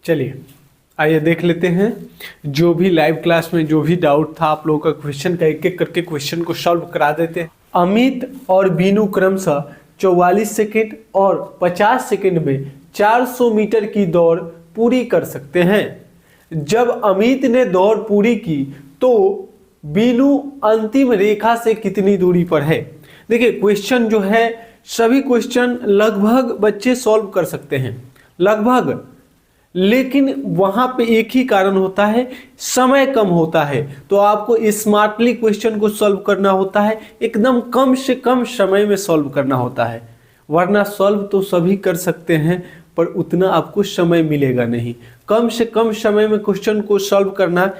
चलिए आइए देख लेते हैं। जो भी लाइव क्लास में जो भी डाउट था आप लोगों का क्वेश्चन का एक एक करके क्वेश्चन को सॉल्व करा देते हैं। अमित और बीनू क्रमशः 44 सेकेंड और 50 सेकेंड में 400 मीटर की दौड़ पूरी कर सकते हैं। जब अमित ने दौड़ पूरी की तो बीनू अंतिम रेखा से कितनी दूरी पर है। देखिए क्वेश्चन जो है सभी क्वेश्चन लगभग बच्चे सॉल्व कर सकते हैं लगभग, लेकिन वहां पे एक ही कारण होता है, समय कम होता है। तो आपको स्मार्टली क्वेश्चन को सॉल्व करना होता है, एकदम कम से कम समय में सॉल्व करना होता है, वरना सॉल्व तो सभी कर सकते हैं पर उतना आपको समय मिलेगा नहीं। कम से कम समय में क्वेश्चन को सॉल्व करना,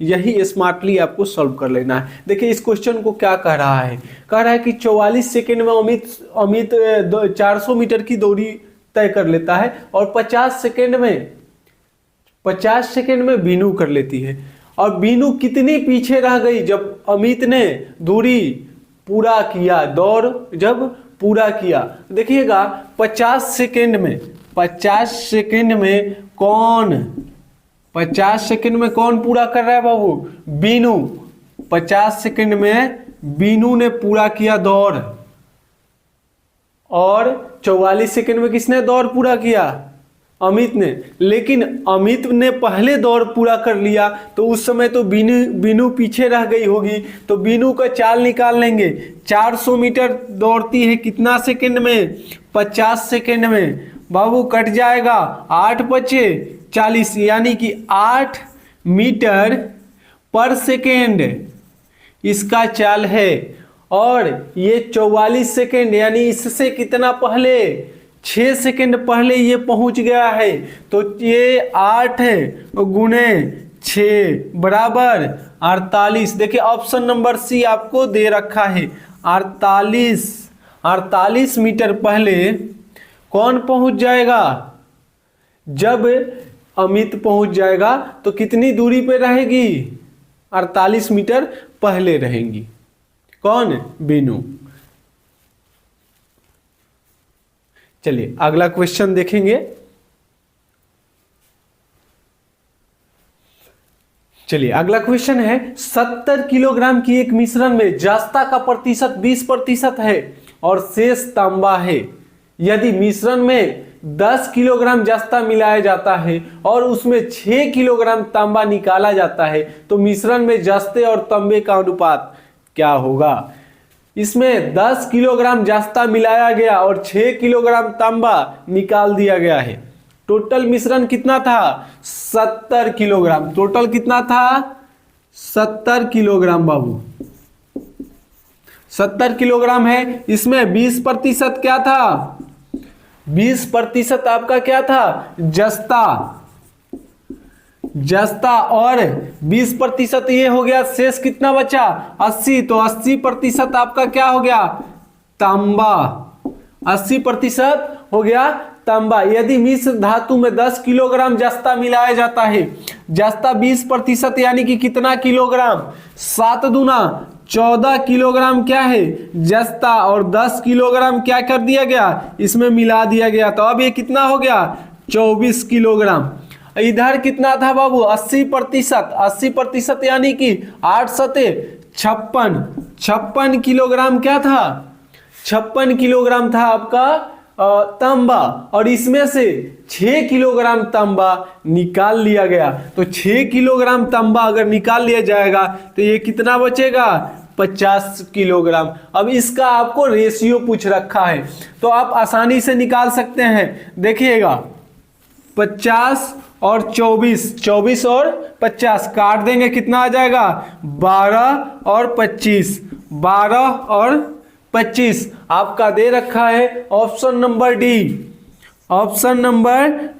यही स्मार्टली आपको सॉल्व कर लेना है। देखिए इस क्वेश्चन को क्या कह रहा है, कह रहा है कि 44 सेकेंड में अमित 400 मीटर की दूरी तय कर लेता है और 50 सेकेंड में बीनू कर लेती है। और बीनू कितनी पीछे रह गई जब अमित ने दूरी पूरा किया, दौड़ जब पूरा किया। देखिएगा 50 सेकेंड में कौन पूरा कर रहा है बाबू, बीनू। 50 सेकेंड में बीनू ने पूरा किया दौड़ और 44 सेकेंड में किसने दौड़ पूरा किया, अमित ने। लेकिन अमित ने पहले दौड़ पूरा कर लिया तो उस समय तो बीनू पीछे रह गई होगी, तो बीनू का चाल निकाल लेंगे। 400 मीटर दौड़ती है कितना सेकेंड में, 50 सेकेंड में। बाबू कट जाएगा, 8 बचे 40 यानी कि 8 मीटर पर सेकेंड इसका चाल है। और ये 44 सेकेंड यानी इससे कितना पहले, 6 सेकेंड पहले ये पहुंच गया है। तो ये 8 गुणे 6 बराबर 48। देखिए ऑप्शन नंबर सी आपको दे रखा है 48 मीटर पहले कौन पहुंच जाएगा। जब अमित पहुंच जाएगा तो कितनी दूरी पे रहेगी, 48 मीटर पहले रहेंगी। कौन, बीनू। चलिए अगला क्वेश्चन देखेंगे। चलिए अगला क्वेश्चन है 70 किलोग्राम की एक मिश्रण में जस्ता का प्रतिशत 20% है और शेष तांबा है। यदि मिश्रण में 10 किलोग्राम जस्ता मिलाया जाता है और उसमें 6 किलोग्राम तांबा निकाला जाता है तो मिश्रण में जस्ते और तांबे का अनुपात क्या होगा। इसमें 10 किलोग्राम जस्ता मिलाया गया और 6 किलोग्राम तांबा निकाल दिया गया है। टोटल मिश्रण कितना था, 70 किलोग्राम। टोटल कितना था, 70 किलोग्राम बाबू, 70 किलोग्राम है। इसमें 20% क्या था, 20% आपका क्या था, जस्ता और 20% ये हो गया। शेष कितना बचा, 80। तो 80% आपका क्या हो गया, तांबा। 80% हो गया तांबा। यदि मिश्र धातु में 10 किलोग्राम जस्ता मिलाया जाता है, जस्ता 20% यानी कि कितना किलोग्राम, 7 दूना 14 किलोग्राम क्या है जस्ता और 10 किलोग्राम क्या कर दिया गया, इसमें मिला दिया गया। तो अब ये कितना हो गया, 24 किलोग्राम। इधर कितना था बाबू, 80% यानी कि 8 सते 56 किलोग्राम क्या था, 56 किलोग्राम था आपका तांबा। और इसमें से 6 किलोग्राम तांबा निकाल लिया गया। तो 6 किलोग्राम तांबा अगर निकाल लिया जाएगा तो ये कितना बचेगा, 50 किलोग्राम। अब इसका आपको रेशियो पूछ रखा है तो आप आसानी से निकाल सकते हैं। देखिएगा 50 और 24 और 50 काट देंगे, कितना आ जाएगा, 12 और 25, 12 और 25 आपका दे रखा है ऑप्शन नंबर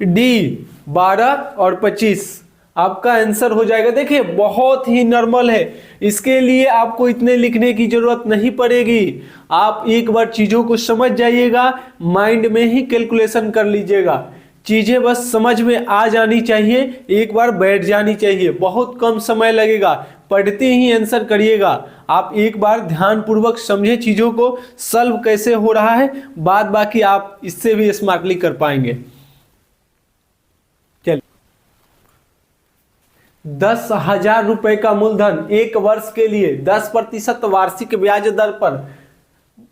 डी, 12 और 25 आपका आंसर हो जाएगा। देखिए बहुत ही नॉर्मल है, इसके लिए आपको इतने लिखने की जरूरत नहीं पड़ेगी। आप एक बार चीजों को समझ जाइएगा, माइंड में ही कैलकुलेशन कर लीजिएगा। चीजें बस समझ में आ जानी चाहिए, एक बार बैठ जानी चाहिए, बहुत कम समय लगेगा। पढ़ते ही आंसर करिएगा। आप एक बार ध्यान पूर्वक समझे चीजों को, सॉल्व कैसे हो रहा है, बाद बाकी आप इससे भी स्मार्टली कर पाएंगे। 10,000 रुपए का मूलधन 1 वर्ष के लिए 10% वार्षिक ब्याज दर पर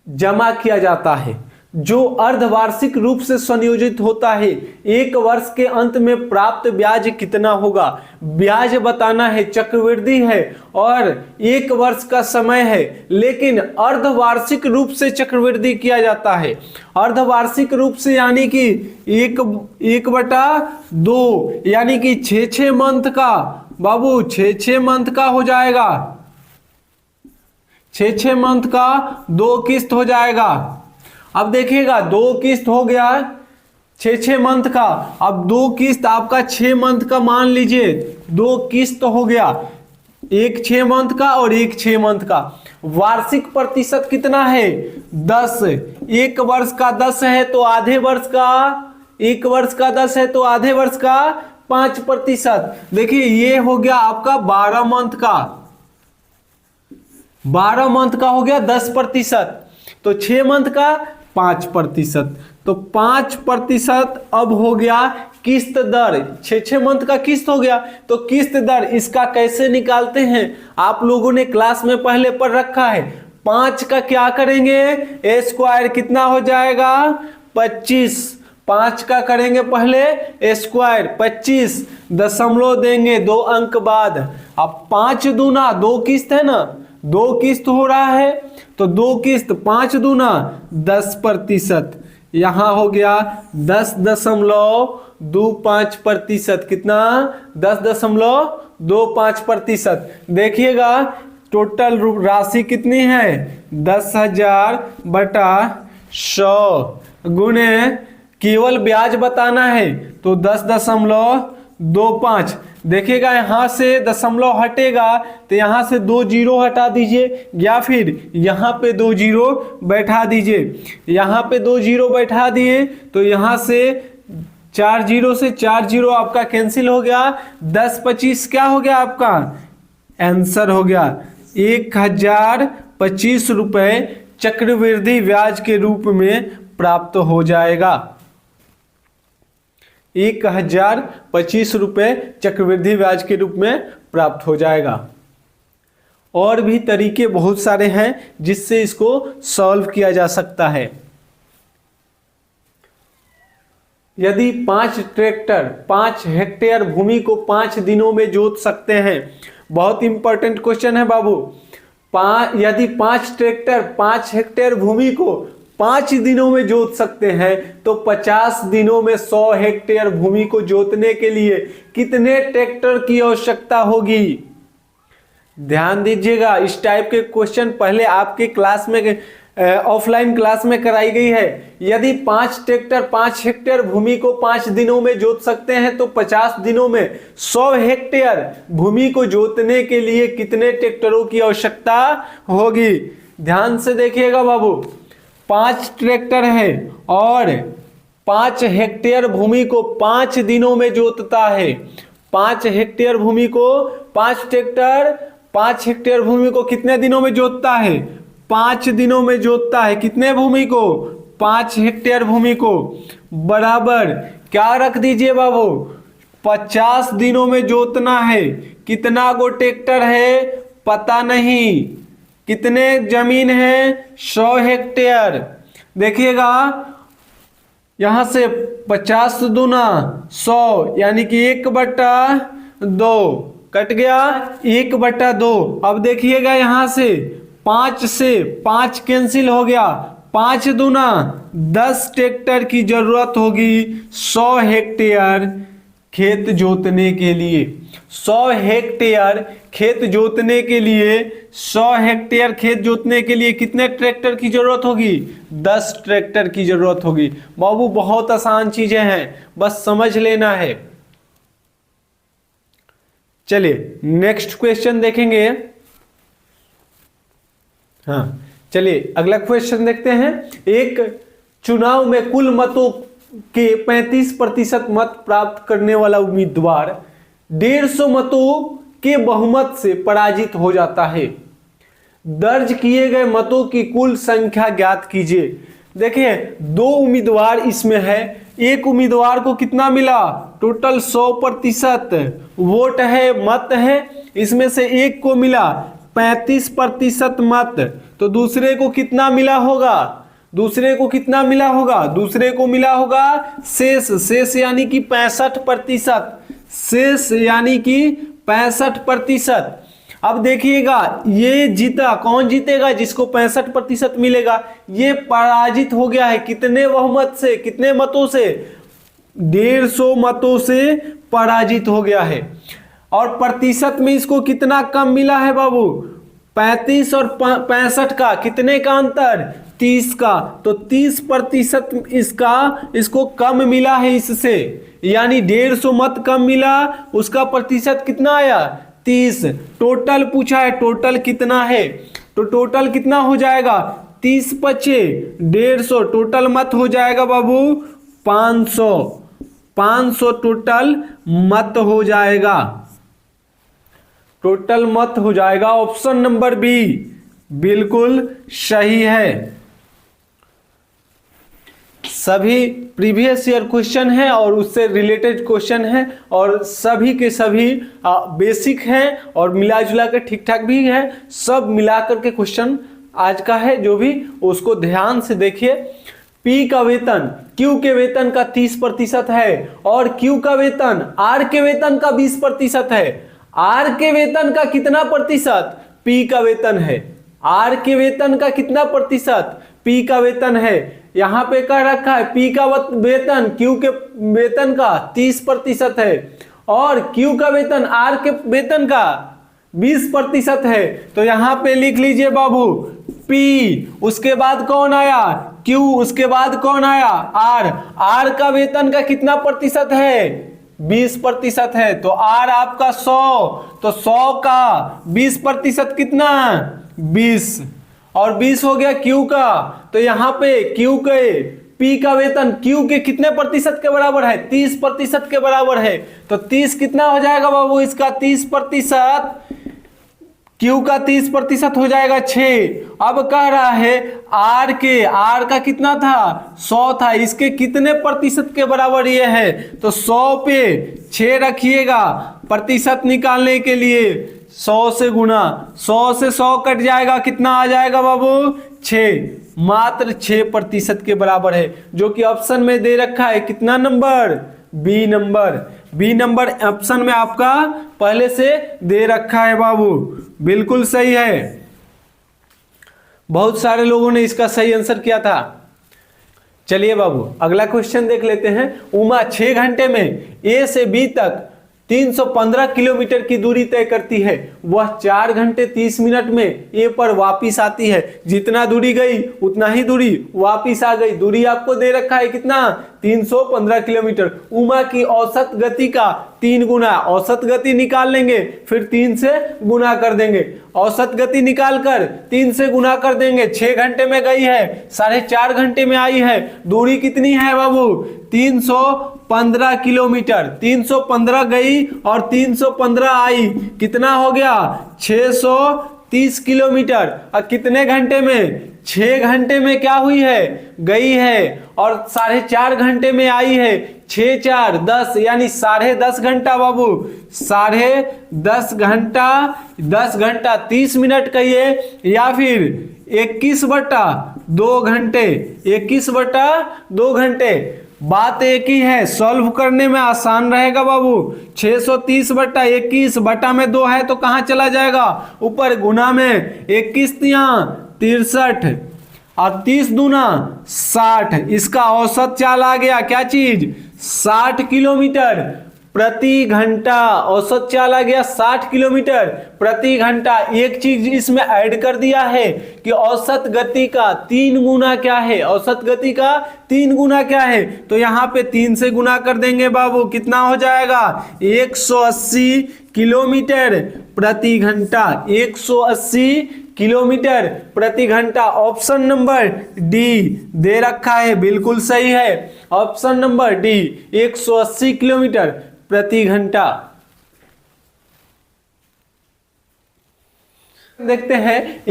जमा किया जाता है, जो अर्धवार्षिक रूप से संयोजित होता है। 1 वर्ष के अंत में प्राप्त ब्याज कितना होगा? ब्याज बताना है, चक्रवृद्धि है और 1 वर्ष का समय है, लेकिन अर्धवार्षिक रूप से चक्रवृद्धि किया जाता है। अर्धवार्षिक रूप से यानी कि 1/2 यानी कि 6 मंथ का बाबू, 6 मंथ का हो जाएगा, 6 मंथ का 2 किस्त हो जाएगा। अब देखिएगा 2 किस्त हो गया 6 मंथ का। अब 2 किस्त आपका 6 मंथ का मान लीजिए, 2 किस्त हो गया, एक 6 मंथ का और एक 6 मंथ का। वार्षिक प्रतिशत कितना है? 10। 1 वर्ष का 10 है तो आधे वर्ष का, 1 वर्ष का 10 है तो आधे वर्ष का 5%। देखिए ये हो गया आपका 12 मंथ का, 12 मंथ का हो गया 10%, तो 6 मंथ का 5%, तो 5% अब हो गया किस्त दर। 6 मंथ का किस्त हो गया, तो किस्त दर इसका कैसे निकालते हैं आप लोगों ने क्लास में पहले पढ़ रखा है। 5 का क्या करेंगे? ए स्क्वायर कितना हो जाएगा? 25। 5 का करेंगे पहले ए स्क्वायर 25, दशमलव देंगे 2 अंक बाद। अब 5 दूना 2 किस्त है ना, 2 किस्त हो रहा है, तो 2 किस्त 5 दूना 10%, यहां हो गया 10.25%। कितना? 10.25%। देखिएगा टोटल राशि कितनी है? 10,000 बटा 100 गुने केवल ब्याज बताना है तो 10.25। देखिएगा यहां से दशमलव हटेगा तो यहां से 2 जीरो हटा दीजिए, या फिर यहां पे 2 जीरो बैठा दीजिए। यहां पे 2 जीरो बैठा दिए तो यहां से 4 जीरो से 4 जीरो आपका कैंसिल हो गया। 10-25 क्या हो गया आपका? आंसर हो गया 1,025 रुपए चक्रवृद्धि ब्याज के रूप में प्राप्त हो जाएगा। 1,025 रुपए चक्रवृद्धि ब्याज के रूप में प्राप्त हो जाएगा। और भी तरीके बहुत सारे हैं जिससे इसको सॉल्व किया जा सकता है। यदि 5 ट्रैक्टर 5 हेक्टेयर भूमि को 5 दिनों में जोत सकते हैं, बहुत इंपॉर्टेंट क्वेश्चन है बाबू। यदि 5 ट्रैक्टर 5 हेक्टेयर भूमि को 5 दिनों में जोत सकते हैं तो 50 दिनों में 100 हेक्टेयर भूमि को जोतने के लिए कितने ट्रैक्टर की आवश्यकता होगी? ध्यान दीजिएगा, इस टाइप के क्वेश्चन पहले आपके क्लास में ऑफलाइन क्लास में कराई गई है। यदि 5 ट्रैक्टर 5 हेक्टेयर भूमि को 5 दिनों में जोत सकते हैं तो 50 दिनों में 100 हेक्टेयर भूमि को जोतने के लिए कितने ट्रैक्टरों की आवश्यकता होगी? ध्यान से देखिएगा बाबू, 5 ट्रैक्टर है और 5 हेक्टेयर भूमि को 5 दिनों में जोतता है। 5 हेक्टेयर भूमि को 5 ट्रैक्टर 5 हेक्टेयर भूमि को कितने दिनों में जोतता है? 5 दिनों में जोतता है। कितने भूमि को? 5 हेक्टेयर भूमि को। बराबर क्या रख दीजिए बाबू? 50 दिनों में जोतना है। कितना गो ट्रैक्टर है पता नहीं। कितने जमीन है? 100 हेक्टेयर। देखिएगा यहां से 50 दूना 100 यानी कि 1/2 कट गया 1/2। अब देखिएगा यहां से 5 से 5 कैंसिल हो गया। 5 दूना 10 ट्रैक्टर की जरूरत होगी 100 हेक्टेयर खेत जोतने के लिए। 100 हेक्टेयर खेत जोतने के लिए 100 हेक्टेयर खेत जोतने के लिए कितने ट्रैक्टर की जरूरत होगी? 10 ट्रैक्टर की जरूरत होगी। बाबू बहुत आसान चीजें हैं, बस समझ लेना है। चलिए नेक्स्ट क्वेश्चन देखेंगे। हाँ चलिए अगला क्वेश्चन देखते हैं। एक चुनाव में कुल मतों के 35% मत प्राप्त करने वाला उम्मीदवार 150 मतों के बहुमत से पराजित हो जाता है। दर्ज किए गए मतों की कुल संख्या ज्ञात कीजिए। देखिए 2 उम्मीदवार इसमें है, एक उम्मीदवार को कितना मिला, टोटल 100% वोट है, मत है, इसमें से एक को मिला 35% मत, तो दूसरे को कितना मिला होगा, दूसरे को कितना मिला होगा, दूसरे को मिला होगा शेष यानी कि 65%, शेष यानी कि 65%। अब देखिएगा ये जीता, कौन जीतेगा, जिसको 65% मिलेगा, ये पराजित हो गया है कितने बहुमत से, कितने मतों से, 150 मतों से पराजित हो गया है। और प्रतिशत में इसको कितना कम मिला है बाबू, 35 और 65 का कितने का अंतर, 30 का, तो 30% इसको कम मिला है इससे, यानी 150 मत कम मिला, उसका प्रतिशत कितना आया, 30। टोटल पूछा है, टोटल कितना है, तो टोटल कितना हो जाएगा, 30 पचे 150, टोटल मत हो जाएगा बाबू 500 टोटल मत हो जाएगा, टोटल मत हो जाएगा। ऑप्शन नंबर बी बिल्कुल सही है। सभी प्रीवियस ईयर क्वेश्चन है और उससे रिलेटेड क्वेश्चन है और सभी के सभी बेसिक हैं और मिला जुला के ठीक ठाक भी है, सब मिलाकर के क्वेश्चन आज का है, जो भी उसको ध्यान से देखिए। पी का वेतन क्यू के वेतन का 30% है और क्यू का वेतन आर के वेतन का 20% है। आर के वेतन का कितना प्रतिशत, पी का वेतन है, आर के वेतन का कितना प्रतिशत, पी का वेतन है। यहां पे कह रखा है पी का वेतन क्यू के वेतन का 30% है और क्यू का वेतन आर के वेतन का 20% है, तो यहां पे लिख लीजिए बाबू पी, उसके बाद कौन आया, क्यू, उसके बाद कौन आया, आर। आर का वेतन का कितना प्रतिशत है, 20% है, तो आर आपका 100, तो 100 का 20% कितना, 20, और 20 हो गया क्यू का, तो यहां पे क्यू के पी का वेतन क्यू के कितने प्रतिशत के बराबर है, 30% के बराबर है, तो 30 कितना हो जाएगा बाबू, इसका 30%, क्यू का 30% हो जाएगा 6। अब कह रहा है आर का कितना था, 100 था, इसके कितने प्रतिशत के बराबर ये है, तो 100 पे 6 रखिएगा प्रतिशत निकालने के लिए, 100 से गुना, 100 से 100 कट जाएगा, कितना आ जाएगा बाबू, 6, मात्र 6% के बराबर है, जो कि ऑप्शन में दे रखा है कितना number, B number. B number option में आपका पहले से दे रखा है बाबू, बिल्कुल सही है। बहुत सारे लोगों ने इसका सही आंसर किया था। चलिए बाबू अगला क्वेश्चन देख लेते हैं। उमा 6 घंटे में ए से बी तक 315 किलोमीटर की दूरी तय करती है, वह 4 घंटे 30 मिनट में ए पर वापिस आती है, जितना दूरी गई उतना ही दूरी वापिस आ गई। दूरी आपको दे रखा है कितना, 315 किलोमीटर। उमा की औसत गति का 3 गुना, औसत गति निकाल लेंगे फिर 3 से गुना कर देंगे, औसत गति निकालकर 3 से गुना कर देंगे। 6 घंटे में गई है, 4.5 घंटे में आई है, दूरी कितनी है बाबू, 315 किलोमीटर। 315 गई और 315 आई, कितना हो गया, 630 किलोमीटर। और कितने घंटे में, 6 घंटे में क्या हुई है, गई है, और 4.5 घंटे में आई है, 6 4 10, यानी 10.5 घंटा बाबू, 10.5 घंटा, 10 घंटा 30 मिनट कहिए, या फिर 21/2 घंटे, 21/2 घंटे। बात एक ही है, सॉल्व करने में आसान रहेगा बाबू। 630/21 बटा में 2 है तो कहां चला जाएगा, ऊपर, गुना में 21 63 और 30 दूना 60, इसका औसत चाल आ गया, क्या चीज, 60 किलोमीटर प्रति घंटा। औसत चाल आ गया 60 किलोमीटर प्रति घंटा। एक चीज इसमें ऐड कर दिया है कि औसत गति का 3 गुना क्या है, औसत गति का 3 गुना क्या है, तो यहाँ पे 3 से गुना कर देंगे बाबू, कितना हो जाएगा, 180 किलोमीटर प्रति घंटा, 180 किलोमीटर प्रति घंटा। ऑप्शन नंबर डी दे रखा है, बिल्कुल सही है, ऑप्शन नंबर डी 180 किलोमीटर प्रति घंटा। देखते हैं,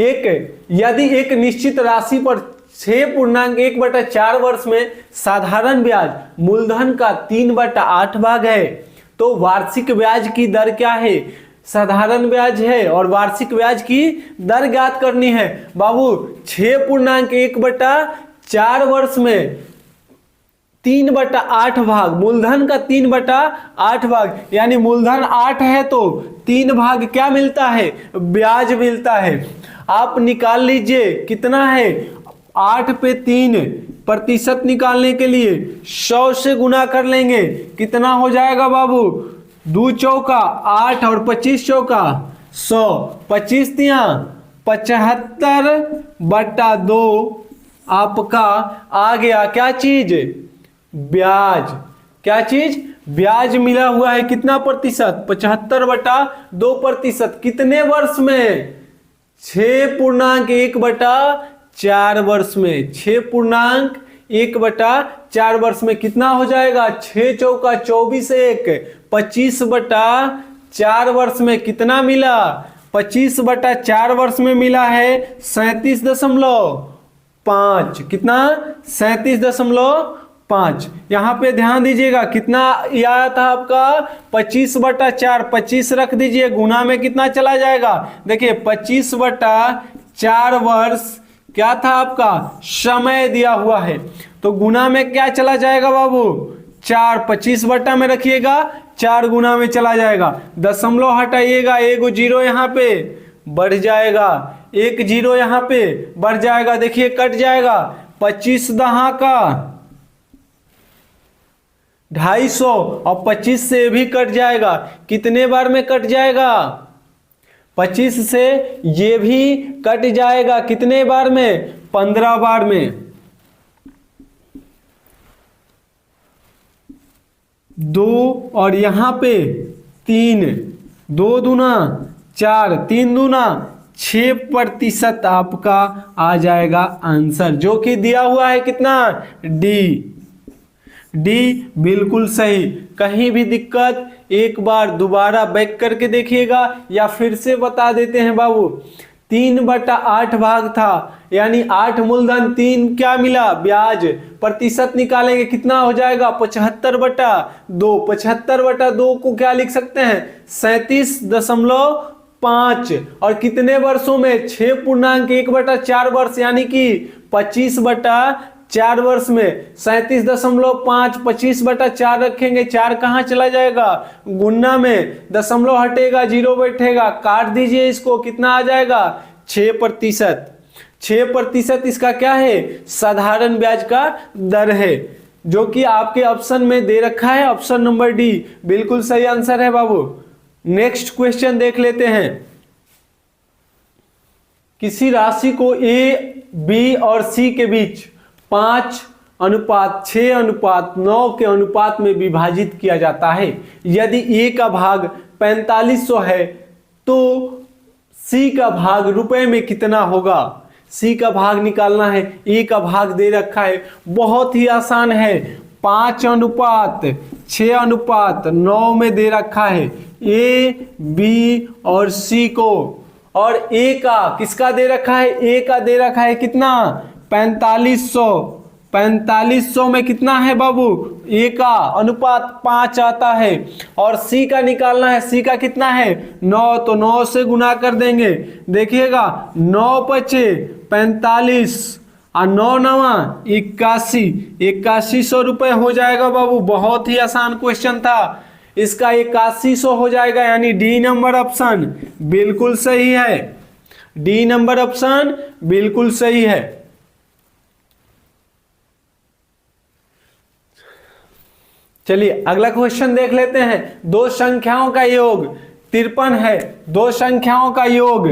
यदि एक निश्चित राशि पर 6.1/4 वर्ष में साधारण ब्याज मूलधन का 3/8 भाग है, तो वार्षिक ब्याज की दर क्या है? साधारण ब्याज है और वार्षिक ब्याज की दर ज्ञात करनी है। बाबू 6.1/4 वर्ष में 3/8 भाग, मूलधन का 3/8 भाग, यानी मूलधन 8 है तो 3 भाग क्या मिलता है? ब्याज मिलता है। आप निकाल लीजिए कितना है, 8 पे 3% निकालने के लिए 100 से गुना कर लेंगे, कितना हो जाएगा बाबू? 2 चौका 8 और 25 चौका 100, 25 तिया 75/2 आपका आ गया क्या चीज? ब्याज। क्या चीज? ब्याज मिला हुआ है। कितना प्रतिशत? 75/2%। कितने वर्ष में? 6.1/4 वर्ष में। 6.1/4 वर्ष में कितना हो जाएगा? 6 चौका 24 1, 25/4 वर्ष में कितना मिला? 25/4 वर्ष में मिला है 37.5। कितना? 37.5। यहां पे ध्यान दीजिएगा कितना आया था आपका? 25/4, 25 रख दीजिए, गुना में कितना चला जाएगा? देखिए 25/4 वर्ष क्या था आपका? समय दिया हुआ है, तो गुना में क्या चला जाएगा बाबू? 4। 25 बटा में रखिएगा, 4 गुना में चला जाएगा। दशमलव हटाइएगा, 1 जीरो यहाँ पे बढ़ जाएगा, 1 जीरो यहाँ पे बढ़ जाएगा। देखिए कट जाएगा, 25 दहा का 250 और 25 से भी कट जाएगा। कितने बार में कट जाएगा? 25 से ये भी कट जाएगा। कितने बार में? 15 बार में। 2 और यहां पे 3, 2 दूना 4, 3 दूना 6% आपका आ जाएगा आंसर, जो कि दिया हुआ है कितना? डी बिल्कुल सही। कहीं भी दिक्कत एक बार दोबारा बैक करके देखिएगा या फिर से बता देते हैं बाबू। 3/8 भाग था, यानी 8 मूलधन 3 क्या मिला? ब्याज। प्रतिशत निकालेंगे कितना हो जाएगा? 75/2। 75/2 को क्या लिख सकते हैं? 37.5। और कितने वर्षों में? 6.1/4 वर्ष, यानी कि 25/4 वर्ष में 37.5। 25/4 रखेंगे, 4 कहाँ चला जाएगा? गुना में। दशमलव हटेगा, जीरो बैठेगा, काट दीजिए इसको, कितना आ जाएगा? 6%। 6% इसका क्या है? साधारण ब्याज का दर है, जो कि आपके ऑप्शन में दे रखा है। ऑप्शन नंबर डी बिल्कुल सही आंसर है बाबू। नेक्स्ट क्वेश्चन देख लेते हैं। किसी राशि को ए, बी और सी के बीच 5:6:9 के अनुपात में विभाजित किया जाता है। यदि ए का भाग 4500 है तो सी का भाग रुपए में कितना होगा? सी का भाग निकालना है, ए का भाग दे रखा है, बहुत ही आसान है। 5:6:9 में दे रखा है ए, बी और सी को, और ए का किसका दे रखा है? ए का दे रखा है कितना? 4500। 4500 में कितना है बाबू? ए का अनुपात 5 आता है, और सी का निकालना है। सी का कितना है? 9, तो 9 से गुना कर देंगे। देखिएगा 9 पचे 45 और 9 नवा 81, 8100 रुपए हो जाएगा बाबू। बहुत ही आसान क्वेश्चन था, इसका 8100 हो जाएगा, यानी डी नंबर ऑप्शन बिल्कुल सही है। डी नंबर ऑप्शन बिल्कुल सही है। चलिए अगला क्वेश्चन देख लेते हैं। दो संख्याओं का योग 53 है। दो संख्याओं का योग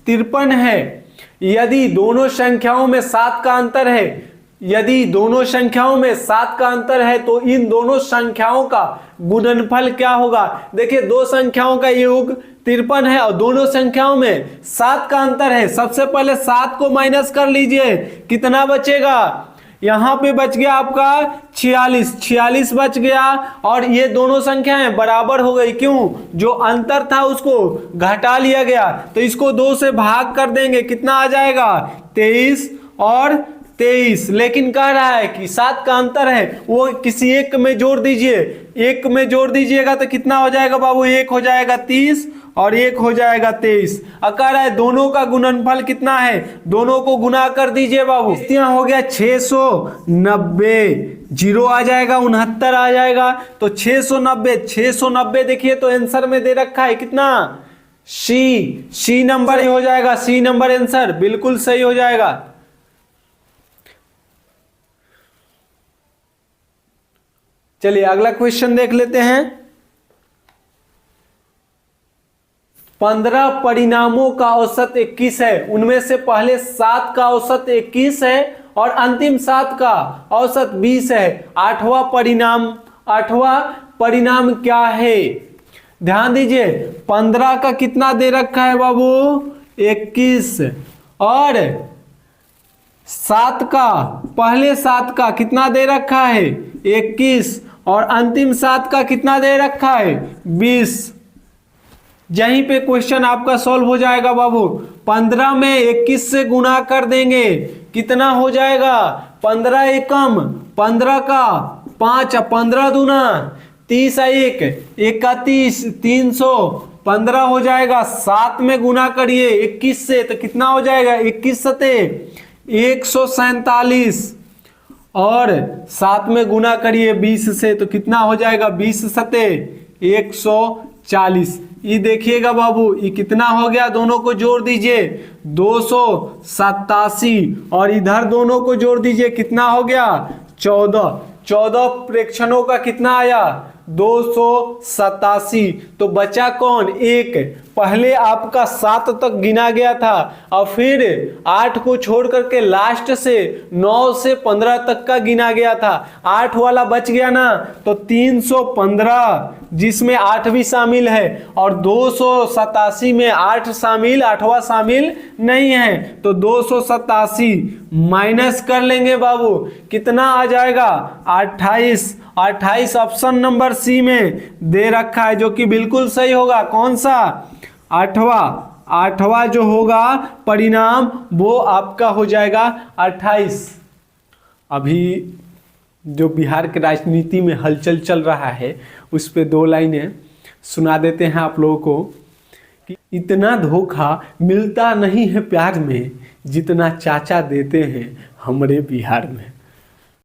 53 है। यदि दोनों संख्याओं में 7 का अंतर है, यदि दोनों संख्याओं में 7 का अंतर है तो इन दोनों संख्याओं का गुणनफल क्या होगा? देखिए दो संख्याओं का योग 53 है और दोनों संख्याओं में 7 का अंतर है। सबसे पहले 7 को माइनस कर लीजिए, कितना बचेगा? यहां पे बच गया आपका 46 बच गया, और ये दोनों संख्याएं बराबर हो गई। क्यों? जो अंतर था उसको घटा लिया गया, तो इसको 2 से भाग कर देंगे, कितना आ जाएगा? 23 और 23, लेकिन कह रहा है कि 7 का अंतर है, वो किसी एक में जोड़ दीजिए। एक में जोड़ दीजिएगा तो कितना हो जाएगा बाबू? एक हो जाएगा 30 और एक हो जाएगा 23। अब कह रहा है दोनों का गुणनफल कितना है, दोनों को गुना कर दीजिए बाबू। यहाँ हो गया 690, जीरो आ जाएगा, 69 आ जाएगा। तो 690 देखिए तो आंसर में दे रखा है कितना? सी नंबर ही हो जाएगा, सी नंबर आंसर बिल्कुल सही हो जाएगा। चलिए अगला क्वेश्चन देख लेते हैं। 15 परिणामों का औसत 21 है, उनमें से पहले 7 का औसत 21 है और अंतिम 7 का औसत 20 है। आठवां परिणाम क्या है? ध्यान दीजिए, 15 का कितना दे रखा है बाबू? 21, और 7 का, पहले 7 का कितना दे रखा है? 21, और अंतिम 7 का कितना दे रखा है? 20। यहीं पे क्वेश्चन आपका सॉल्व हो जाएगा बाबू। 15 में 21 से गुना कर देंगे, कितना हो जाएगा? 15 एकम 15 का 5, 15 दूना 30, 1 31, 315 हो जाएगा। 7 में गुना करिए 21 से तो कितना हो जाएगा? 21 सते 147, और 7 में गुना करिए 20 से तो कितना हो जाएगा? 20 सते 140। ये देखिएगा बाबू, ये कितना हो गया? दोनों को जोड़ दीजिए 287, और इधर दोनों को जोड़ दीजिए, कितना हो गया? 14 प्रेक्षणों का कितना आया? 287। तो बचा कौन? एक। पहले आपका 7 तक गिना गया था और फिर 8 को छोड़ करके लास्ट से 9 से 15 तक का गिना गया था। 8 वाला बच गया ना, तो 315 जिसमें 8 भी शामिल है, और 287 में 8 शामिल, 8वां शामिल नहीं है। तो 287 माइनस कर लेंगे बाबू, कितना आ जाएगा? 28 ऑप्शन नंबर सी में दे रखा है, जो कि बिल्कुल सही होगा। कौन सा? आठवां जो होगा परिणाम वो आपका हो जाएगा 28। अभी जो बिहार के राजनीति में हलचल चल रहा है उस पे 2 लाइनें सुना देते हैं आप लोगों को कि इतना धोखा मिलता नहीं है प्यार में जितना चाचा देते हैं हमरे बिहार में।